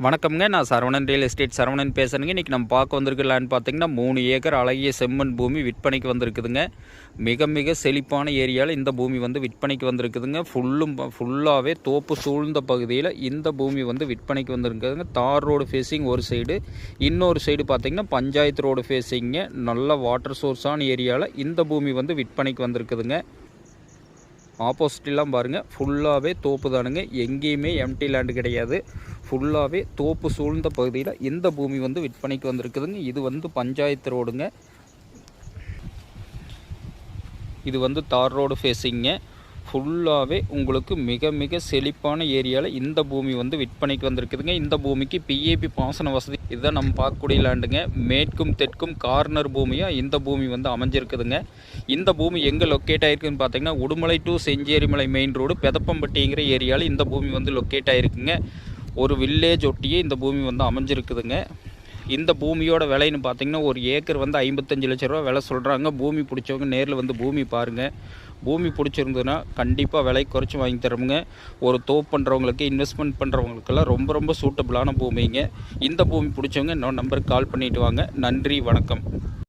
வணக்கம்ங்க. நான் Saravanan real estate Saravanan பேசுகிறேங்க. இன்றைக்கி நம்ம பார்க்க வந்திருக்க லேண்ட் பார்த்திங்கன்னா 3 ஏக்கர் அழகிய செம்மண் பூமி விற்பனைக்கு வந்திருக்குதுங்க. மிக மிக செழிப்பான ஏரியாவில் இந்த பூமி வந்து விற்பனைக்கு வந்திருக்குதுங்க. ஃபுல்லாகவே தோப்பு சூழ்ந்த பகுதியில் இந்த பூமி வந்து விற்பனைக்கு வந்திருக்குதுங்க. தார் ரோடு ஃபேஸிங் ஒரு சைடு, இன்னொரு சைடு பார்த்திங்கன்னா பஞ்சாயத்து ரோடு ஃபேஸிங்க. நல்ல வாட்டர் சோர்ஸான ஏரியாவில் இந்த பூமி வந்து விற்பனைக்கு வந்திருக்குதுங்க. ஆப்போசிட்லாம் பாருங்கள், ஃபுல்லாகவே தோப்பு தானுங்க. எங்கேயுமே எம்டி லேண்டு கிடையாது. ஃபுல்லாகவே தோப்பு சூழ்ந்த பகுதியில் இந்த பூமி வந்து விற்பனைக்கு வந்திருக்குதுங்க. இது வந்து பஞ்சாயத்து ரோடுங்க. இது வந்து தார் ரோடு ஃபேஸிங்க. ஃபுல்லாகவே உங்களுக்கு மிக மிக செழிப்பான ஏரியாவில் இந்த பூமி வந்து விற்பனைக்கு வந்திருக்குதுங்க. இந்த பூமிக்கு பிஏபி பாசன வசதி இதுதான் நம்ம பார்க்கக்கூடிய லேண்டுங்க. மேற்கும் தெற்கும் கார்னர் பூமியாக இந்த பூமி வந்து அமைஞ்சிருக்குதுங்க. இந்த பூமி எங்கே லொக்கேட் ஆகிருக்குன்னு பார்த்தீங்கன்னா, Udumalai to Chenjerimalai main road பெதப்பம்பட்டிங்கிற ஏரியாவில் இந்த பூமி வந்து லொக்கேட் ஆகிருக்குங்க. ஒரு வில்லேஜ் ஒட்டியே இந்த பூமி வந்து அமைஞ்சிருக்குதுங்க. இந்த பூமியோட விலைன்னு பார்த்தீங்கன்னா, ஒரு ஏக்கர் வந்து 55 லட்ச ரூபா விலை சொல்கிறாங்க. பூமி பிடிச்சவங்க நேரில் வந்து பூமி பாருங்கள். பூமி பிடிச்சிருந்ததுன்னா கண்டிப்பாக விலை குறைச்சி வாங்கி தரோமுங்க. ஒரு தோப்பு பண்ணுறவங்களுக்கு, இன்வெஸ்ட்மெண்ட் பண்ணுறவங்களுக்கெல்லாம் ரொம்ப ரொம்ப சூட்டபிளான பூமிங்க. இந்த பூமி பிடிச்சவங்க இன்னொரு நம்பருக்கு கால் பண்ணிவிட்டு வாங்க. நன்றி, வணக்கம்.